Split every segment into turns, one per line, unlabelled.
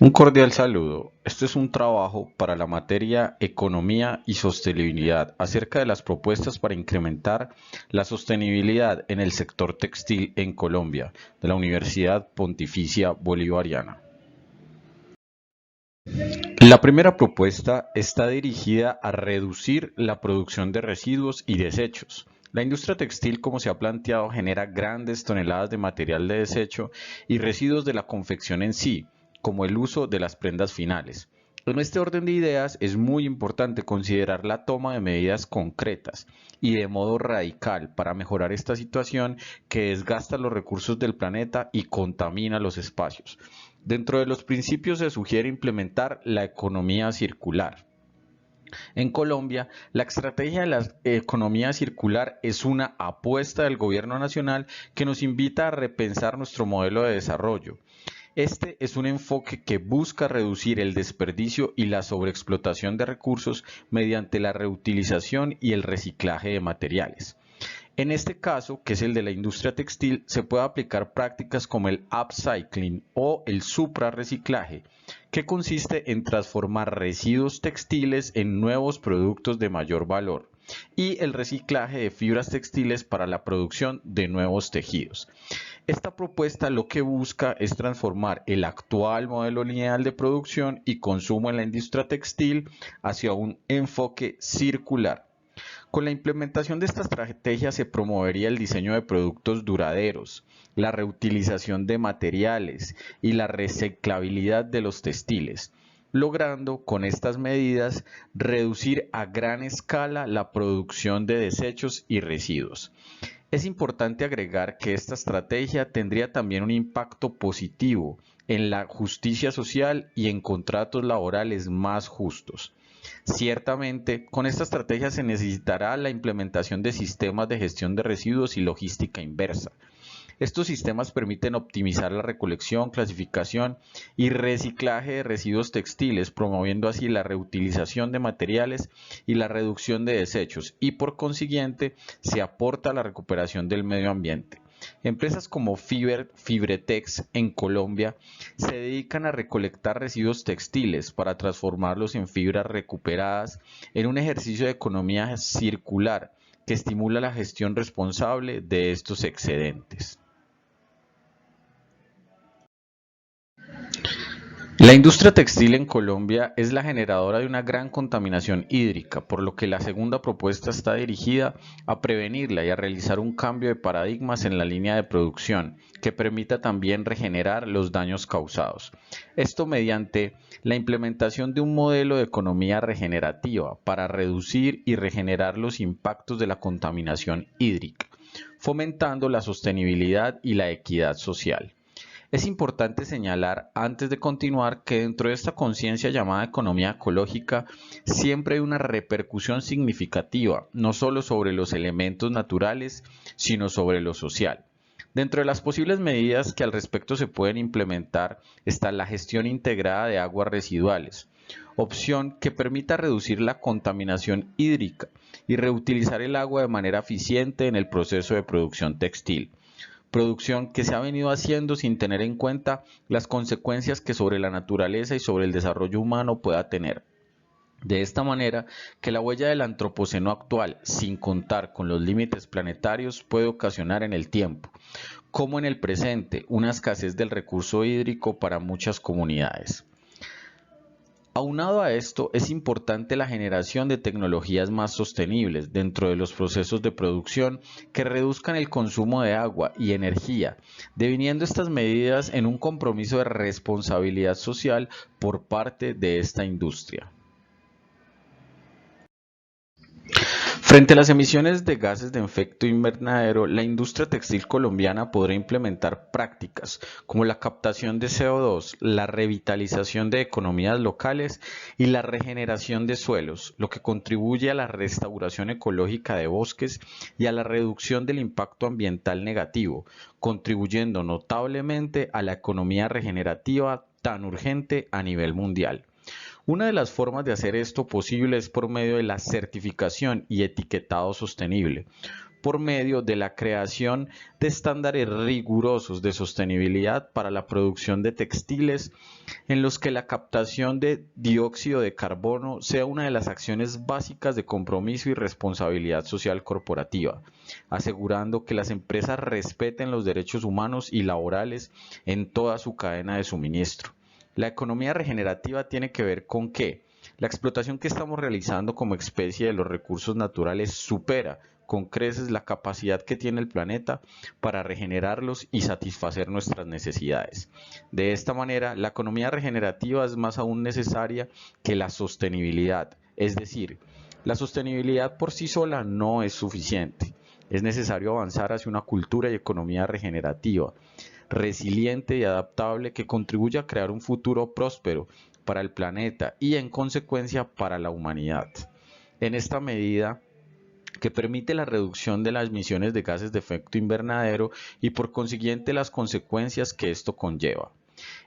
Un cordial saludo. Este es un trabajo para la materia Economía y Sostenibilidad acerca de las propuestas para incrementar la sostenibilidad en el sector textil en Colombia, de la Universidad Pontificia Bolivariana. La primera propuesta está dirigida a reducir la producción de residuos y desechos. La industria textil, como se ha planteado, genera grandes toneladas de material de desecho y residuos de la confección en sí, como el uso de las prendas finales. En este orden de ideas es muy importante considerar la toma de medidas concretas y de modo radical para mejorar esta situación que desgasta los recursos del planeta y contamina los espacios. Dentro de los principios se sugiere implementar la economía circular. En Colombia, la estrategia de la economía circular es una apuesta del gobierno nacional que nos invita a repensar nuestro modelo de desarrollo. Este es un enfoque que busca reducir el desperdicio y la sobreexplotación de recursos mediante la reutilización y el reciclaje de materiales. En este caso, que es el de la industria textil, se puede aplicar prácticas como el upcycling o el suprarreciclaje, que consiste en transformar residuos textiles en nuevos productos de mayor valor, y el reciclaje de fibras textiles para la producción de nuevos tejidos. Esta propuesta lo que busca es transformar el actual modelo lineal de producción y consumo en la industria textil hacia un enfoque circular. Con la implementación de esta estrategia se promovería el diseño de productos duraderos, la reutilización de materiales y la reciclabilidad de los textiles, logrando con estas medidas reducir a gran escala la producción de desechos y residuos. Es importante agregar que esta estrategia tendría también un impacto positivo en la justicia social y en contratos laborales más justos. Ciertamente, con esta estrategia se necesitará la implementación de sistemas de gestión de residuos y logística inversa. Estos sistemas permiten optimizar la recolección, clasificación y reciclaje de residuos textiles, promoviendo así la reutilización de materiales y la reducción de desechos, y por consiguiente se aporta a la recuperación del medio ambiente. Empresas como Fibretex en Colombia se dedican a recolectar residuos textiles para transformarlos en fibras recuperadas en un ejercicio de economía circular que estimula la gestión responsable de estos excedentes. La industria textil en Colombia es la generadora de una gran contaminación hídrica, por lo que la segunda propuesta está dirigida a prevenirla y a realizar un cambio de paradigmas en la línea de producción que permita también regenerar los daños causados. Esto mediante la implementación de un modelo de economía regenerativa para reducir y regenerar los impactos de la contaminación hídrica, fomentando la sostenibilidad y la equidad social. Es importante señalar, antes de continuar, que dentro de esta conciencia llamada economía ecológica siempre hay una repercusión significativa, no solo sobre los elementos naturales, sino sobre lo social. Dentro de las posibles medidas que al respecto se pueden implementar está la gestión integrada de aguas residuales, opción que permita reducir la contaminación hídrica y reutilizar el agua de manera eficiente en el proceso de producción textil, producción que se ha venido haciendo sin tener en cuenta las consecuencias que sobre la naturaleza y sobre el desarrollo humano pueda tener. De esta manera, que la huella del antropoceno actual, sin contar con los límites planetarios, puede ocasionar en el tiempo, como en el presente, una escasez del recurso hídrico para muchas comunidades. Aunado a esto, es importante la generación de tecnologías más sostenibles dentro de los procesos de producción que reduzcan el consumo de agua y energía, deviniendo estas medidas en un compromiso de responsabilidad social por parte de esta industria. Frente a las emisiones de gases de efecto invernadero, la industria textil colombiana podrá implementar prácticas como la captación de CO2, la revitalización de economías locales y la regeneración de suelos, lo que contribuye a la restauración ecológica de bosques y a la reducción del impacto ambiental negativo, contribuyendo notablemente a la economía regenerativa tan urgente a nivel mundial. Una de las formas de hacer esto posible es por medio de la certificación y etiquetado sostenible, por medio de la creación de estándares rigurosos de sostenibilidad para la producción de textiles, en los que la captación de dióxido de carbono sea una de las acciones básicas de compromiso y responsabilidad social corporativa, asegurando que las empresas respeten los derechos humanos y laborales en toda su cadena de suministro. La economía regenerativa tiene que ver con que la explotación que estamos realizando como especie de los recursos naturales supera con creces la capacidad que tiene el planeta para regenerarlos y satisfacer nuestras necesidades. De esta manera, la economía regenerativa es más aún necesaria que la sostenibilidad, es decir, la sostenibilidad por sí sola no es suficiente. Es necesario avanzar hacia una cultura y economía regenerativa, resiliente y adaptable que contribuya a crear un futuro próspero para el planeta y en consecuencia para la humanidad. En esta medida, que permite la reducción de las emisiones de gases de efecto invernadero y por consiguiente las consecuencias que esto conlleva.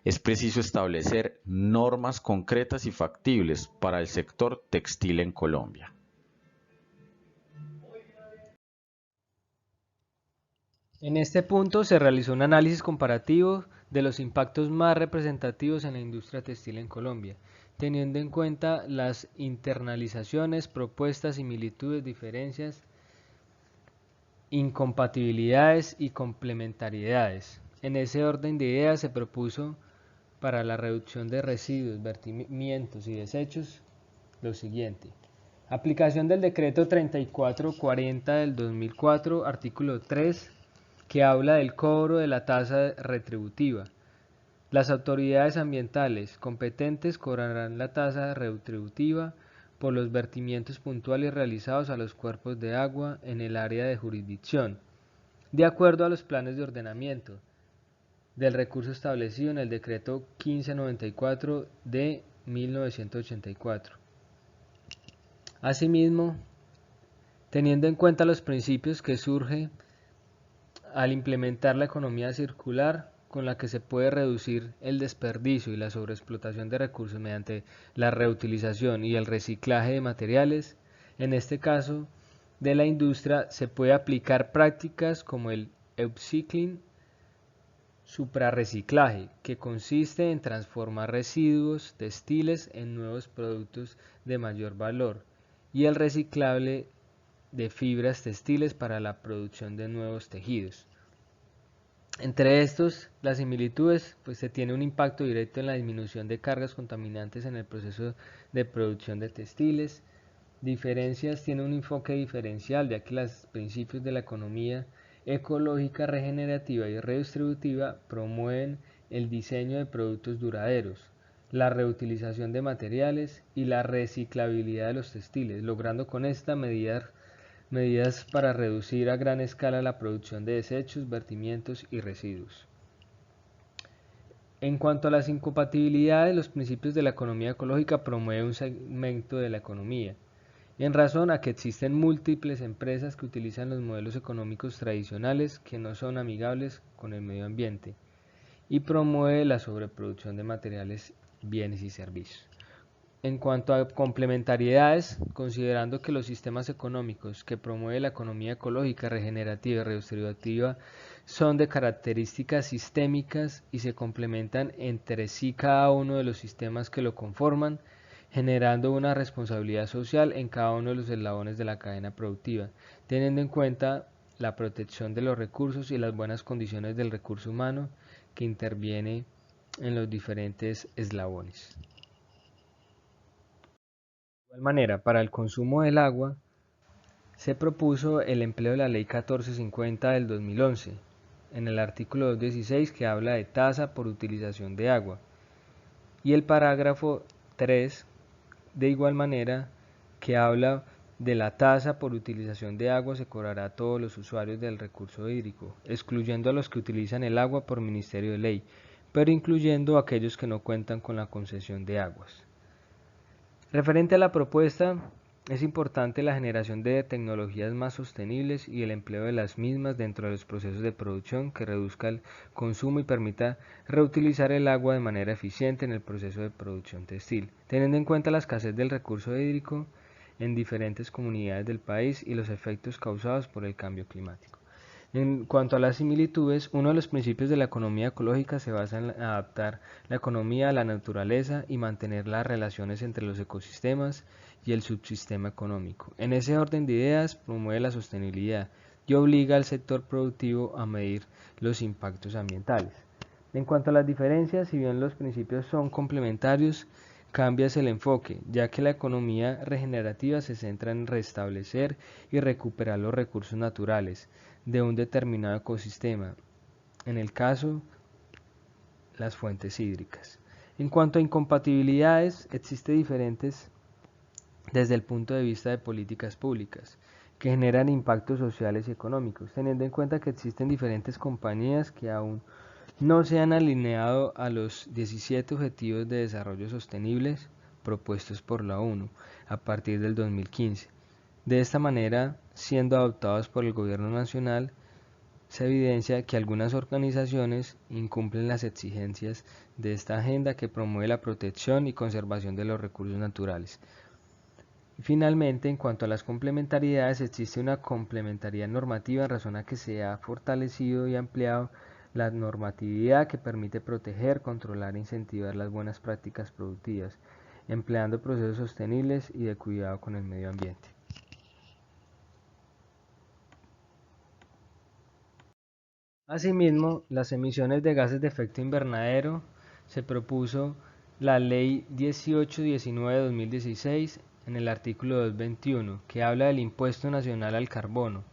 Es preciso establecer normas concretas y factibles para el sector textil en Colombia.
En este punto se realizó un análisis comparativo de los impactos más representativos en la industria textil en Colombia, teniendo en cuenta las internalizaciones, propuestas, similitudes, diferencias, incompatibilidades y complementariedades. En ese orden de ideas se propuso para la reducción de residuos, vertimientos y desechos lo siguiente. Aplicación del decreto 3440 del 2004, artículo 3, que habla del cobro de la tasa retributiva. Las autoridades ambientales competentes cobrarán la tasa retributiva por los vertimientos puntuales realizados a los cuerpos de agua en el área de jurisdicción, de acuerdo a los planes de ordenamiento del recurso establecido en el decreto 1594 de 1984. Asimismo, teniendo en cuenta los principios que surgen al implementar la economía circular, con la que se puede reducir el desperdicio y la sobreexplotación de recursos mediante la reutilización y el reciclaje de materiales, en este caso de la industria se puede aplicar prácticas como el upcycling, suprarreciclaje, que consiste en transformar residuos textiles en nuevos productos de mayor valor, y el reciclable de fibras textiles para la producción de nuevos tejidos. Entre estos, las similitudes, pues se tiene un impacto directo en la disminución de cargas contaminantes en el proceso de producción de textiles. Diferencias tiene un enfoque diferencial, ya que los principios de la economía ecológica, regenerativa y redistributiva promueven el diseño de productos duraderos, la reutilización de materiales y la reciclabilidad de los textiles, logrando con esta medidas para reducir a gran escala la producción de desechos, vertimientos y residuos. En cuanto a las incompatibilidades, los principios de la economía ecológica promueven un segmento de la economía, en razón a que existen múltiples empresas que utilizan los modelos económicos tradicionales que no son amigables con el medio ambiente, y promueve la sobreproducción de materiales, bienes y servicios. En cuanto a complementariedades, considerando que los sistemas económicos que promueve la economía ecológica, regenerativa y redistributiva son de características sistémicas y se complementan entre sí cada uno de los sistemas que lo conforman, generando una responsabilidad social en cada uno de los eslabones de la cadena productiva, teniendo en cuenta la protección de los recursos y las buenas condiciones del recurso humano que interviene en los diferentes eslabones. De igual manera, para el consumo del agua, se propuso el empleo de la Ley 1450 del 2011, en el artículo 216 que habla de tasa por utilización de agua, y el parágrafo 3, de igual manera, que habla de la tasa por utilización de agua se cobrará a todos los usuarios del recurso hídrico, excluyendo a los que utilizan el agua por ministerio de ley, pero incluyendo a aquellos que no cuentan con la concesión de aguas. Referente a la propuesta, es importante la generación de tecnologías más sostenibles y el empleo de las mismas dentro de los procesos de producción que reduzca el consumo y permita reutilizar el agua de manera eficiente en el proceso de producción textil. Teniendo en cuenta la escasez del recurso hídrico, en diferentes comunidades del país y los efectos causados por el cambio climático. En cuanto a las similitudes, uno de los principios de la economía ecológica se basa en adaptar la economía a la naturaleza y mantener las relaciones entre los ecosistemas y el subsistema económico. En ese orden de ideas, promueve la sostenibilidad y obliga al sector productivo a medir los impactos ambientales. En cuanto a las diferencias, si bien los principios son complementarios, cambia el enfoque, ya que la economía regenerativa se centra en restablecer y recuperar los recursos naturales de un determinado ecosistema, en el caso, las fuentes hídricas. En cuanto a incompatibilidades, existen diferentes desde el punto de vista de políticas públicas que generan impactos sociales y económicos, teniendo en cuenta que existen diferentes compañías que aún no se han alineado a los 17 Objetivos de Desarrollo Sostenibles propuestos por la ONU a partir del 2015. De esta manera, siendo adoptados por el Gobierno Nacional, se evidencia que algunas organizaciones incumplen las exigencias de esta agenda que promueve la protección y conservación de los recursos naturales. Finalmente, en cuanto a las complementariedades, existe una complementariedad normativa en razón a que se ha fortalecido y ampliado la normatividad que permite proteger, controlar e incentivar las buenas prácticas productivas, empleando procesos sostenibles y de cuidado con el medio ambiente. Asimismo, las emisiones de gases de efecto invernadero se propuso la Ley 1819 de 2016 en el artículo 221, que habla del Impuesto Nacional al Carbono.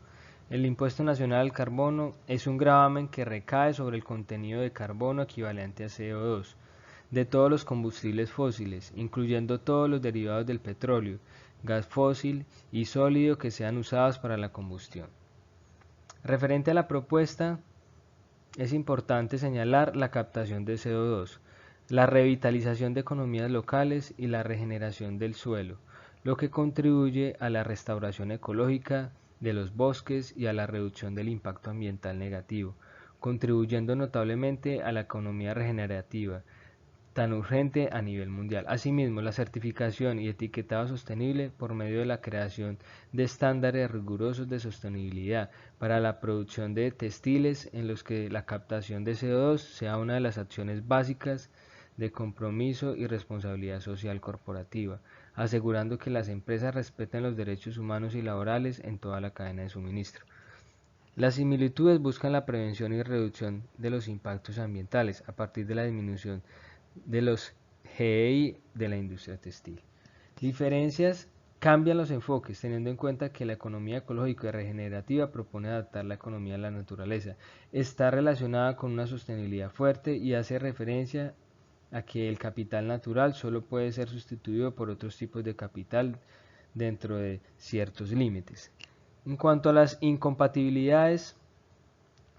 El Impuesto Nacional al Carbono es un gravamen que recae sobre el contenido de carbono equivalente a CO2 de todos los combustibles fósiles, incluyendo todos los derivados del petróleo, gas fósil y sólido que sean usados para la combustión. Referente a la propuesta, es importante señalar la captación de CO2, la revitalización de economías locales y la regeneración del suelo, lo que contribuye a la restauración ecológica de los bosques y a la reducción del impacto ambiental negativo, contribuyendo notablemente a la economía regenerativa, tan urgente a nivel mundial. Asimismo, la certificación y etiquetado sostenible por medio de la creación de estándares rigurosos de sostenibilidad para la producción de textiles en los que la captación de CO2 sea una de las acciones básicas de compromiso y responsabilidad social corporativa, asegurando que las empresas respeten los derechos humanos y laborales en toda la cadena de suministro. Las similitudes buscan la prevención y reducción de los impactos ambientales a partir de la disminución de los GEI de la industria textil. Diferencias: cambian los enfoques, teniendo en cuenta que la economía ecológica y regenerativa propone adaptar la economía a la naturaleza. Está relacionada con una sostenibilidad fuerte y hace referencia a que el capital natural solo puede ser sustituido por otros tipos de capital dentro de ciertos límites. En cuanto a las incompatibilidades,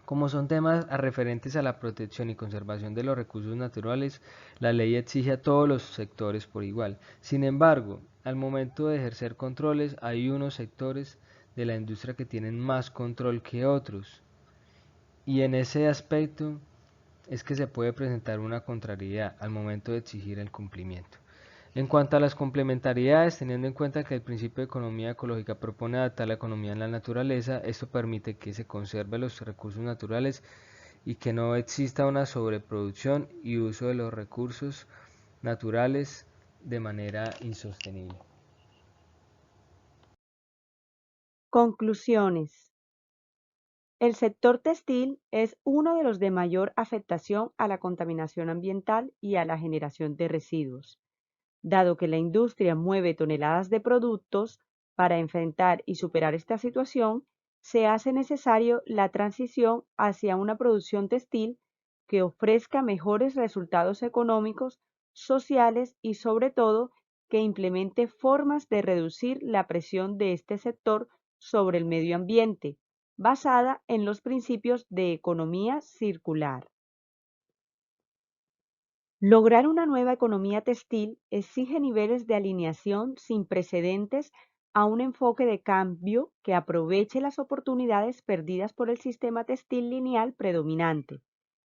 como son temas referentes a la protección y conservación de los recursos naturales, la ley exige a todos los sectores por igual. Sin embargo, al momento de ejercer controles, hay unos sectores de la industria que tienen más control que otros. Y en ese aspecto es que se puede presentar una contrariedad al momento de exigir el cumplimiento. En cuanto a las complementariedades, teniendo en cuenta que el principio de economía ecológica propone adaptar la economía a la naturaleza, esto permite que se conserven los recursos naturales y que no exista una sobreproducción y uso de los recursos naturales de manera insostenible.
Conclusiones. El sector textil es uno de los de mayor afectación a la contaminación ambiental y a la generación de residuos. Dado que la industria mueve toneladas de productos, para enfrentar y superar esta situación, se hace necesario la transición hacia una producción textil que ofrezca mejores resultados económicos, sociales y sobre todo que implemente formas de reducir la presión de este sector sobre el medio ambiente, basada en los principios de economía circular. Lograr una nueva economía textil exige niveles de alineación sin precedentes a un enfoque de cambio que aproveche las oportunidades perdidas por el sistema textil lineal predominante.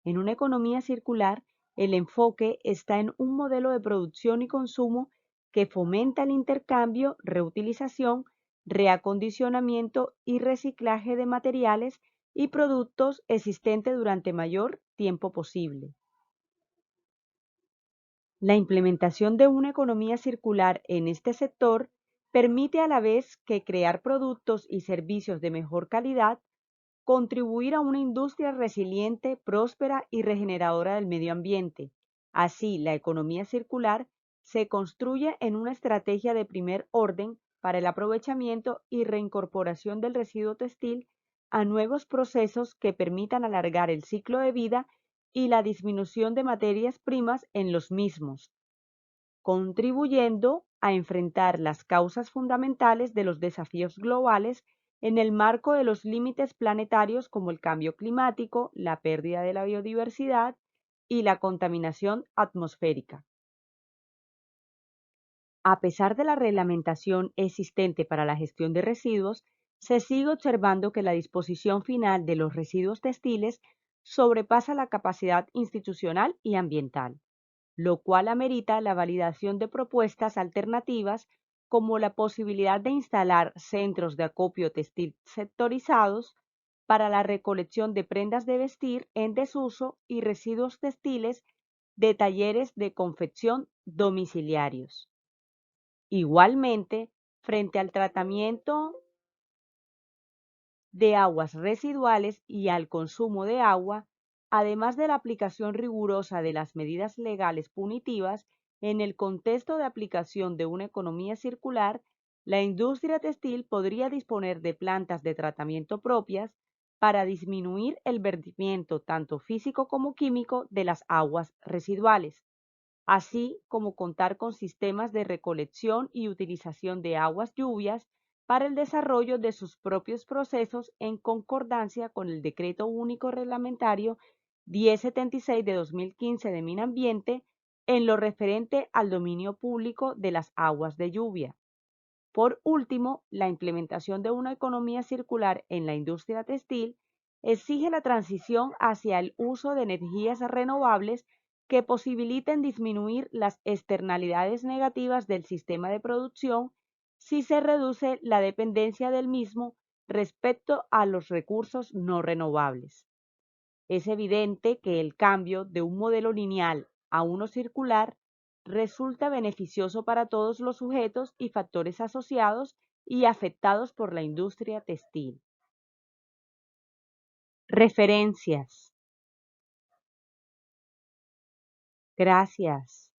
En una economía circular, el enfoque está en un modelo de producción y consumo que fomenta el intercambio, reutilización, reacondicionamiento y reciclaje de materiales y productos existentes durante mayor tiempo posible. La implementación de una economía circular en este sector permite a la vez que crear productos y servicios de mejor calidad, contribuir a una industria resiliente, próspera y regeneradora del medio ambiente. Así, la economía circular se construye en una estrategia de primer orden para el aprovechamiento y reincorporación del residuo textil a nuevos procesos que permitan alargar el ciclo de vida y la disminución de materias primas en los mismos, contribuyendo a enfrentar las causas fundamentales de los desafíos globales en el marco de los límites planetarios como el cambio climático, la pérdida de la biodiversidad y la contaminación atmosférica. A pesar de la reglamentación existente para la gestión de residuos, se sigue observando que la disposición final de los residuos textiles sobrepasa la capacidad institucional y ambiental, lo cual amerita la validación de propuestas alternativas como la posibilidad de instalar centros de acopio textil sectorizados para la recolección de prendas de vestir en desuso y residuos textiles de talleres de confección domiciliarios. Igualmente, frente al tratamiento de aguas residuales y al consumo de agua, además de la aplicación rigurosa de las medidas legales punitivas, en el contexto de aplicación de una economía circular, la industria textil podría disponer de plantas de tratamiento propias para disminuir el vertimiento tanto físico como químico de las aguas residuales, así como contar con sistemas de recolección y utilización de aguas lluvias para el desarrollo de sus propios procesos en concordancia con el Decreto Único Reglamentario 1076 de 2015 de Minambiente en lo referente al dominio público de las aguas de lluvia. Por último, la implementación de una economía circular en la industria textil exige la transición hacia el uso de energías renovables que posibiliten disminuir las externalidades negativas del sistema de producción si se reduce la dependencia del mismo respecto a los recursos no renovables. Es evidente que el cambio de un modelo lineal a uno circular resulta beneficioso para todos los sujetos y factores asociados y afectados por la industria textil. Referencias. Gracias.